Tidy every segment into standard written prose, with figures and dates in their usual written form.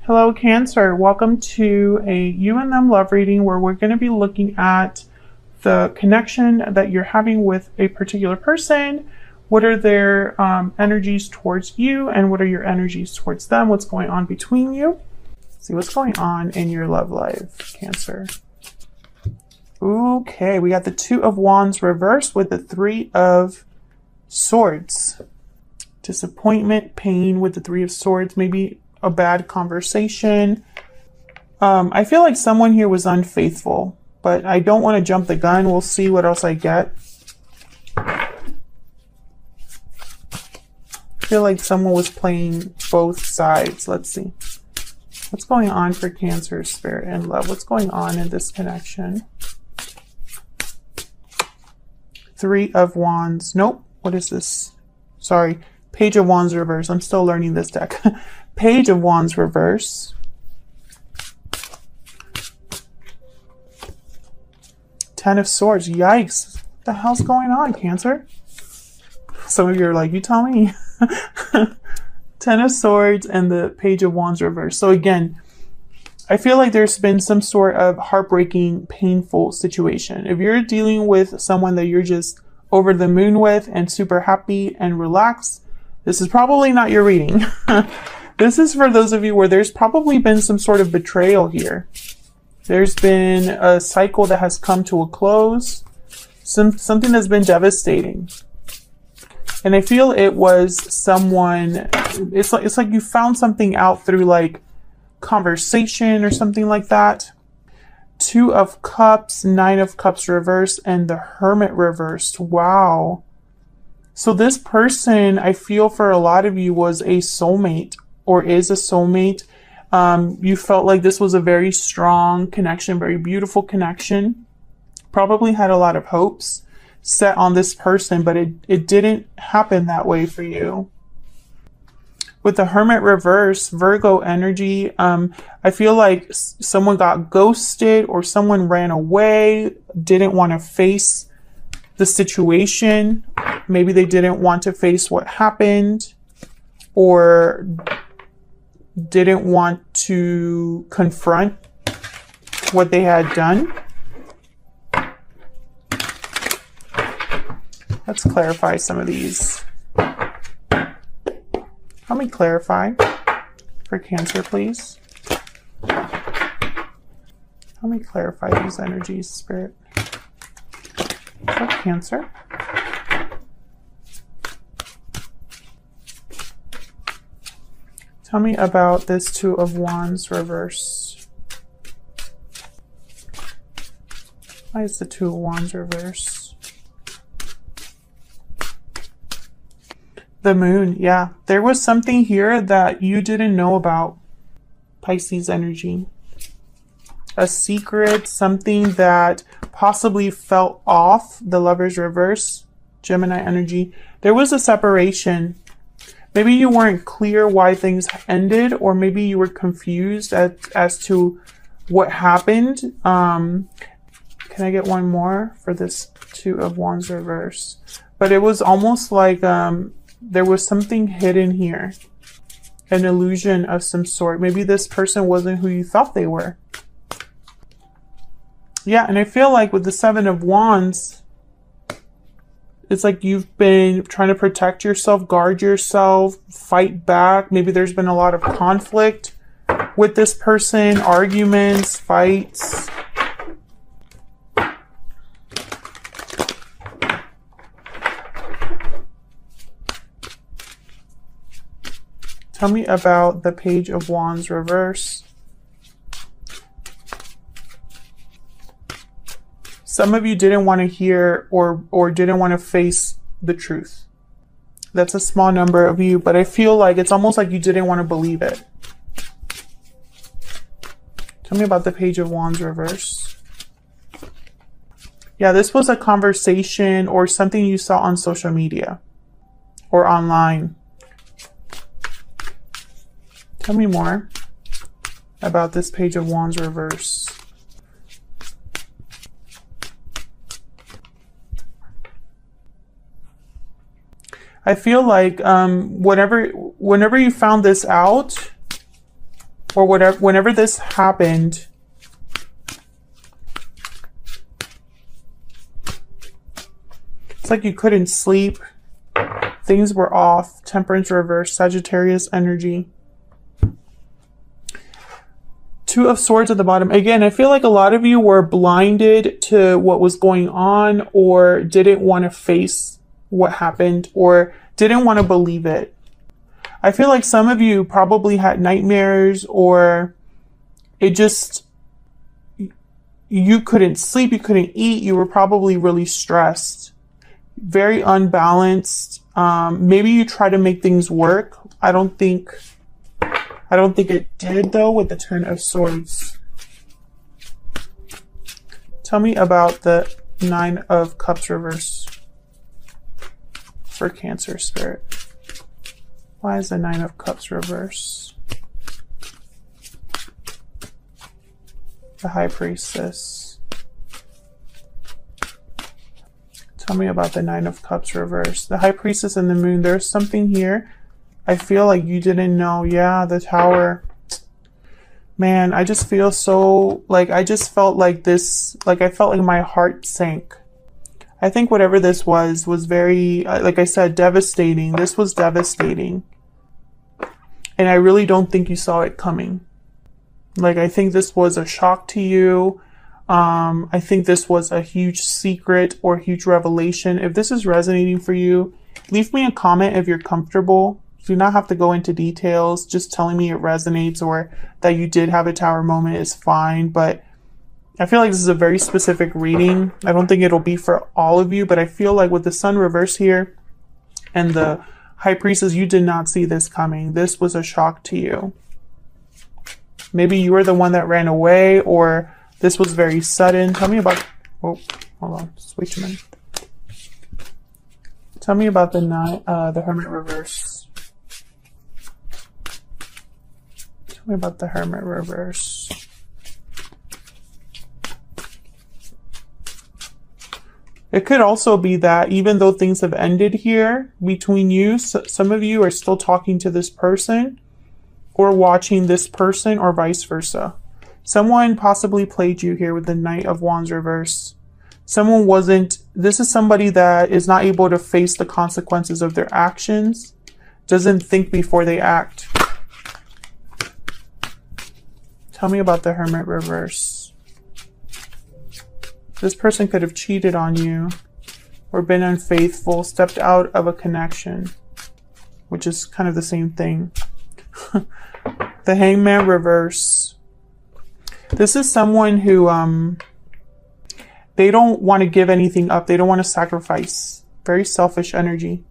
Hello, Cancer. Welcome to a you and them love reading where we're going to be looking at the connection that you're having with a particular person. What are their energies towards you, and what are your energies towards them? What's going on between you? See what's going on in your love life, Cancer. Okay, we got the Two of Wands reversed with the Three of Swords. Disappointment, pain with the Three of Swords, maybe a bad conversation. I feel like someone here was unfaithful, but I don't want to jump the gun. We'll see what else I get. I feel like someone was playing both sides. Let's see. What's going on for Cancer, Spirit, and love? What's going on in this connection? Three of Wands. Nope. What is this? Sorry. Page of Wands reverse. I'm still learning this deck. Page of Wands reverse. Ten of Swords. Yikes. What the hell's going on, Cancer? Some of you are like, you tell me. Ten of Swords and the Page of Wands reverse. So again, I feel like there's been some sort of heartbreaking, painful situation. If you're dealing with someone that you're just over the moon with and super happy and relaxed, this is probably not your reading. This is for those of you where there's probably been some sort of betrayal here. There's been a cycle that has come to a close. Something that's been devastating. And I feel it was someone, it's like you found something out through like conversation or something like that. Two of Cups, Nine of Cups reversed, and the Hermit reversed. Wow. So this person, I feel for a lot of you, was a soulmate or is a soulmate. You felt like this was a very strong connection, very beautiful connection. Probably had a lot of hopes set on this person, but it didn't happen that way for you. With the Hermit reverse, Virgo energy, I feel like someone got ghosted or someone ran away, didn't want to face the situation. Maybe they didn't want to face what happened or didn't want to confront what they had done. Let's clarify some of these. Help me clarify for Cancer, please. Help me clarify these energies, Spirit. For Cancer. Tell me about this Two of Wands reverse. Why is the Two of Wands reverse? The Moon, yeah. There was something here that you didn't know about. Pisces energy. A secret, something that possibly felt off. The Lovers reverse. Gemini energy. There was a separation. Maybe you weren't clear why things ended, or maybe you were confused as to what happened. Can I get one more for this Two of Wands reverse? But it was almost like there was something hidden here. An illusion of some sort. Maybe this person wasn't who you thought they were. Yeah, and I feel like with the Seven of Wands, it's like you've been trying to protect yourself, guard yourself, fight back. Maybe there's been a lot of conflict with this person, arguments, fights. Tell me about the Page of Wands reverse. Some of you didn't want to hear or didn't want to face the truth. That's a small number of you, but I feel like it's almost like you didn't want to believe it. Tell me about the Page of Wands reverse. Yeah, this was a conversation or something you saw on social media or online. Tell me more about this Page of Wands reverse. I feel like whenever you found this out, or whatever, whenever this happened, it's like you couldn't sleep. Things were off. Temperance reverse, Sagittarius energy. Two of Swords at the bottom. Again, I feel like a lot of you were blinded to what was going on, or didn't want to face what happened, or didn't want to believe it. I feel like some of you probably had nightmares, or it just, you couldn't sleep, you couldn't eat, you were probably really stressed, very unbalanced. Maybe you try to make things work. I don't think it did though with the Ten of Swords. Tell me about the Nine of Cups reverse for Cancer spirit. Why is the Nine of Cups reverse? The High Priestess. Tell me about the Nine of Cups reverse. The High Priestess and the Moon. There's something here. I feel like you didn't know. Yeah, the Tower. Man, I just feel so, like, I just felt like this, like I felt like my heart sank. I think whatever this was very, like I said, devastating. This was devastating. And I really don't think you saw it coming. Like, I think this was a shock to you. I think this was a huge secret or huge revelation. If this is resonating for you, leave me a comment if you're comfortable. You do not have to go into details. Just telling me it resonates or that you did have a Tower moment is fine. But I feel like this is a very specific reading. I don't think it'll be for all of you, but I feel like with the Sun reverse here and the High Priestess, you did not see this coming. This was a shock to you. Maybe you were the one that ran away, or this was very sudden. Tell me about, oh, hold on, just wait a minute. Tell me about the Hermit reverse. Tell me about the Hermit reverse. It could also be that even though things have ended here between you, some of you are still talking to this person or watching this person, or vice versa. Someone possibly played you here with the Knight of Wands reverse. Someone wasn't, this is somebody that is not able to face the consequences of their actions, doesn't think before they act. Tell me about the Hermit reverse. This person could have cheated on you or been unfaithful, stepped out of a connection, which is kind of the same thing. The Hangman reverse. This is someone who, they don't want to give anything up. They don't want to sacrifice. Very selfish energy.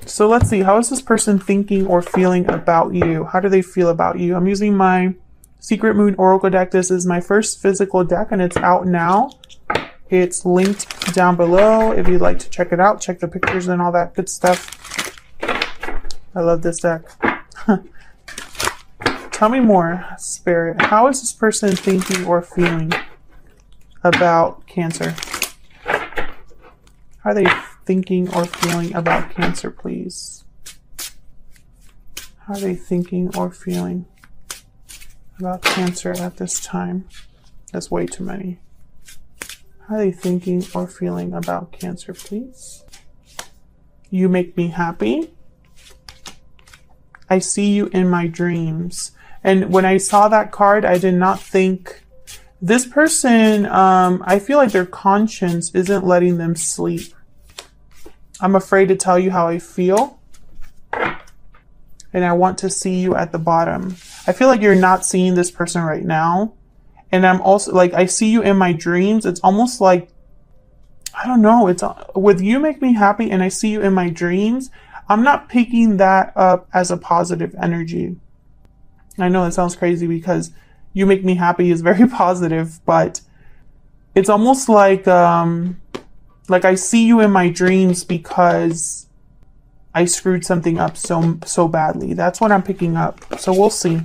So let's see. How is this person thinking or feeling about you? How do they feel about you? I'm using my Secret Moon Oracle deck. This is my first physical deck and it's out now. It's linked down below if you'd like to check it out. Check the pictures and all that good stuff. I love this deck. Tell me more, Spirit. How is this person thinking or feeling about Cancer? How are they thinking or feeling about Cancer, please? How are they thinking or feeling about Cancer at this time? That's way too many. How are they thinking or feeling about Cancer, please? You make me happy. I see you in my dreams. And when I saw that card, I did not think this person, I feel like their conscience isn't letting them sleep. I'm afraid to tell you how I feel. And I want to see you at the bottom. I feel like you're not seeing this person right now. And I'm also like, I see you in my dreams. It's almost like, I don't know. It's with you make me happy and I see you in my dreams. I'm not picking that up as a positive energy. I know it sounds crazy because you make me happy is very positive, but it's almost like I see you in my dreams because I screwed something up so badly. That's what I'm picking up. So we'll see.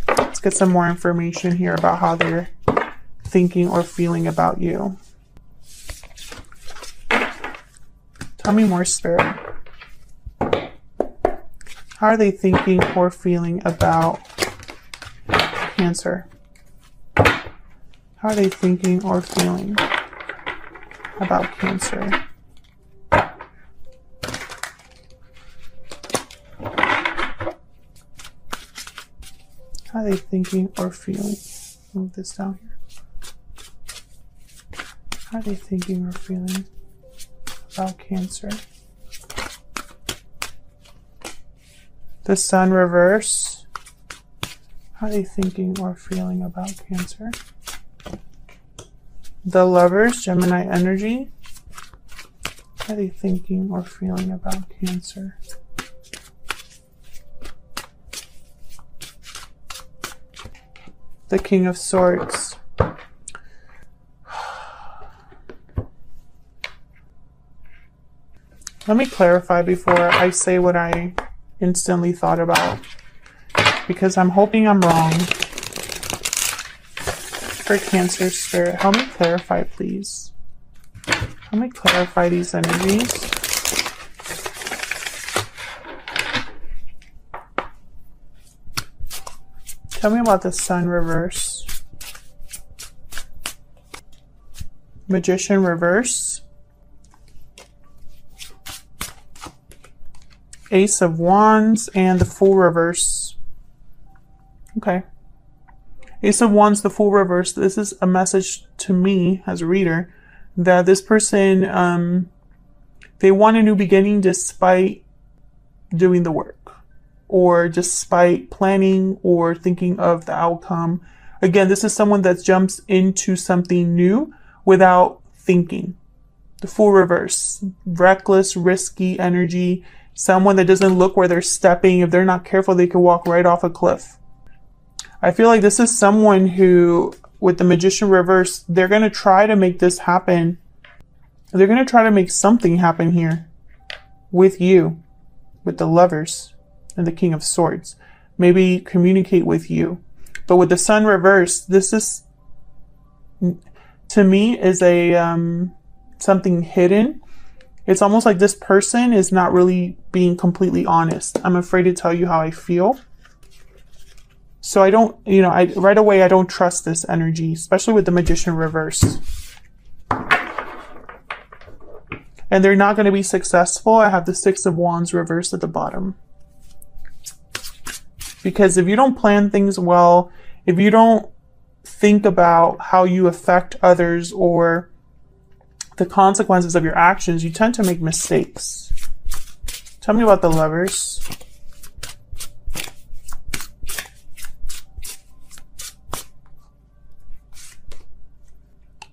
Let's get some more information here about how they're thinking or feeling about you. Tell me more, Spirit. How are they thinking or feeling about Cancer? How are they thinking or feeling about Cancer? How are they thinking or feeling? Move this down here. How are they thinking or feeling about Cancer? The Sun reverse. How are they thinking or feeling about Cancer? The Lovers, Gemini energy. How are they thinking or feeling about Cancer? The King of Swords. Let me clarify before I say what I instantly thought about, because I'm hoping I'm wrong. For Cancer spirit, help me clarify, please. Help me clarify these energies. Tell me about the Sun reverse. Magician reverse. Ace of Wands and the Fool reverse. Okay. Ace of Wands, the Fool reverse. This is a message to me as a reader that this person, they want a new beginning despite doing the work, or despite planning or thinking of the outcome. Again, this is someone that jumps into something new without thinking. The Fool reverse. Reckless, risky energy. Someone that doesn't look where they're stepping. If they're not careful, they could walk right off a cliff. I feel like this is someone who, with the Magician reverse, they're going to try to make this happen. They're going to try to make something happen here with you, with the Lovers and the King of Swords. Maybe communicate with you. But with the Sun reverse, this is, to me, is a something hidden. It's almost like this person is not really being completely honest. I'm afraid to tell you how I feel. So I don't, right away, I don't trust this energy, especially with the Magician reverse. And they're not going to be successful. I have the Six of Wands reversed at the bottom. Because if you don't plan things well, if you don't think about how you affect others or the consequences of your actions, you tend to make mistakes. Tell me about the Lovers.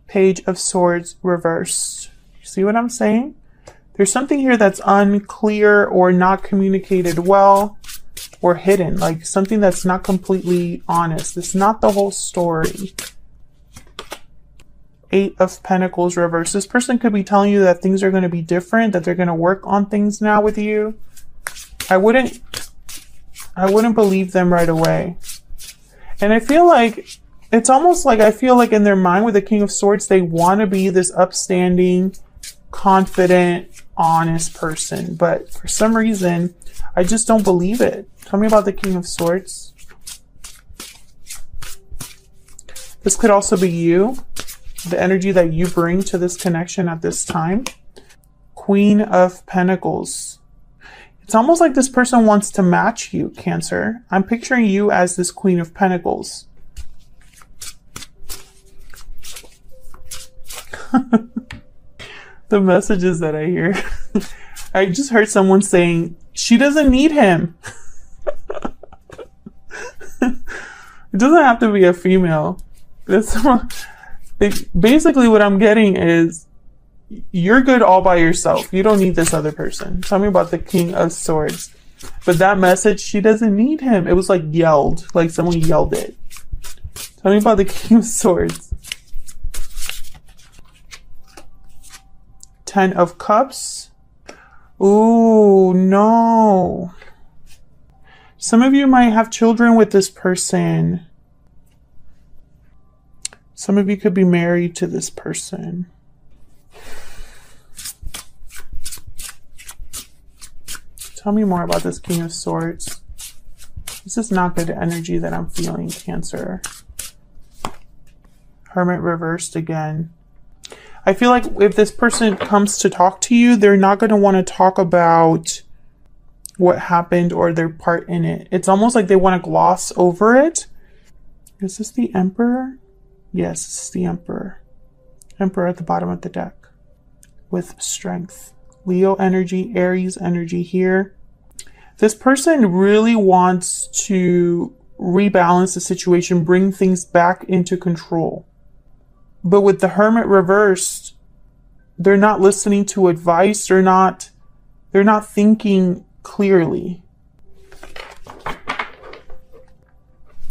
Page of Swords reversed. See what I'm saying? There's something here that's unclear or not communicated well or hidden, like something that's not completely honest. It's not the whole story. Eight of Pentacles reversed. This person could be telling you that things are going to be different, that they're going to work on things now with you. I wouldn't believe them right away. And I feel like it's almost like, I feel like in their mind with the King of Swords, they want to be this upstanding, confident, honest person. But for some reason, I just don't believe it. Tell me about the King of Swords. This could also be you. The energy that you bring to this connection at this time. Queen of Pentacles. It's almost like this person wants to match you, Cancer. I'm picturing you as this Queen of Pentacles. The messages that I hear. I just heard someone saying, she doesn't need him. It doesn't have to be a female. Basically what I'm getting is, you're good all by yourself. You don't need this other person. Tell me about the King of Swords. But that message, she doesn't need him. It was like yelled, like someone yelled it. Tell me about the King of Swords. Ten of Cups. Ooh, no. Some of you might have children with this person. Some of you could be married to this person. Tell me more about this King of Swords. This is not good energy that I'm feeling, Cancer. Hermit reversed again. I feel like if this person comes to talk to you, they're not going to want to talk about what happened or their part in it. It's almost like they want to gloss over it. Is this the Emperor? Yes, this is the Emperor. Emperor at the bottom of the deck with strength. Leo energy, Aries energy here. This person really wants to rebalance the situation, bring things back into control. But with the Hermit reversed, they're not listening to advice. They're not thinking clearly.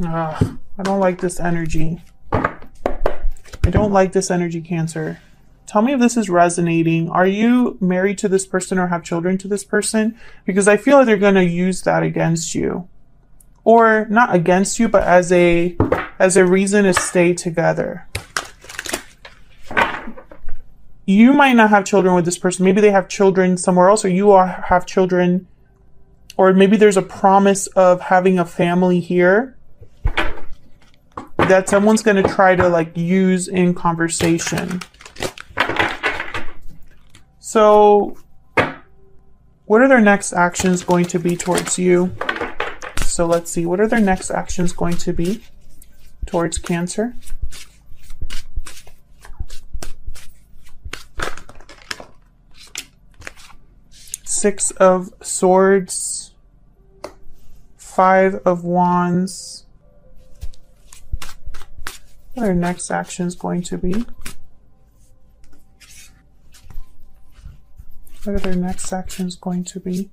I don't like this energy. I don't like this energy, Cancer. Tell me if this is resonating. Are you married to this person or have children to this person? Because I feel like they're going to use that against you. Or not against you, but as a reason to stay together. You might not have children with this person. Maybe they have children somewhere else, or you have children, or maybe there's a promise of having a family here that someone's going to try to like use in conversation. So what are their next actions going to be towards you? So let's see, what are their next actions going to be towards Cancer? Six of Swords, Five of Wands. What are their next actions going to be? What are their next actions going to be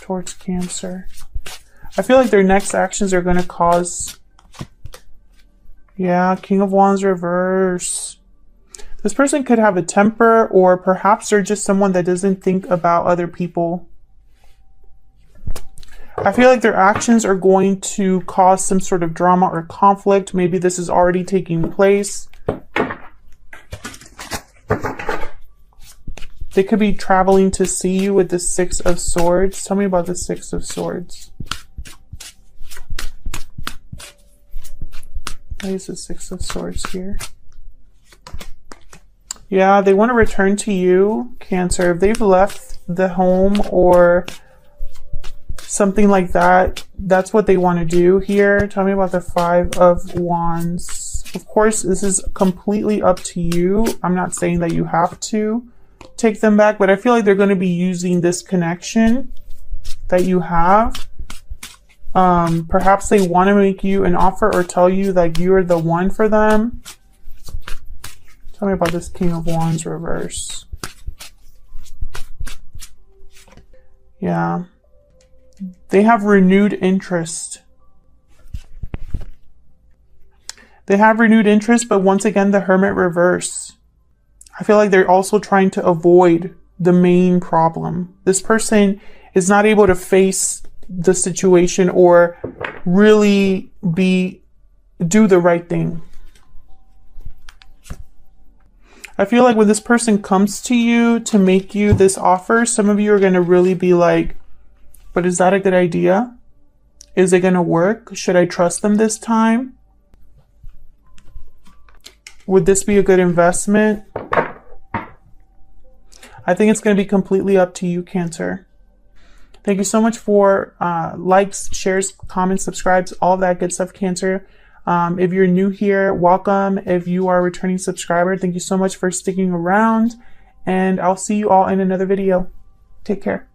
towards Cancer? I feel like their next actions are going to cause... Yeah, King of Wands reverse. This person could have a temper, or perhaps they're just someone that doesn't think about other people. I feel like their actions are going to cause some sort of drama or conflict. Maybe this is already taking place. They could be traveling to see you with the Six of Swords. Tell me about the Six of Swords. What is the Six of Swords here? Yeah, they want to return to you, Cancer. If they've left the home or something like that, that's what they want to do here. Tell me about the Five of Wands. Of course, this is completely up to you. I'm not saying that you have to take them back, but I feel like they're going to be using this connection that you have. Perhaps they want to make you an offer or tell you that you're the one for them. Tell me about this King of Wands reverse. Yeah. They have renewed interest. They have renewed interest, but once again, the Hermit reverse. I feel like they're also trying to avoid the main problem. This person is not able to face the situation or really do the right thing. I feel like when this person comes to you to make you this offer, some of you are going to really be like, but is that a good idea? Is it going to work? Should I trust them this time? Would this be a good investment? I think it's going to be completely up to you, Cancer. Thank you so much for likes, shares, comments, subscribes, all of that good stuff, Cancer. If you're new here, welcome. If you are a returning subscriber, thank you so much for sticking around. And I'll see you all in another video. Take care.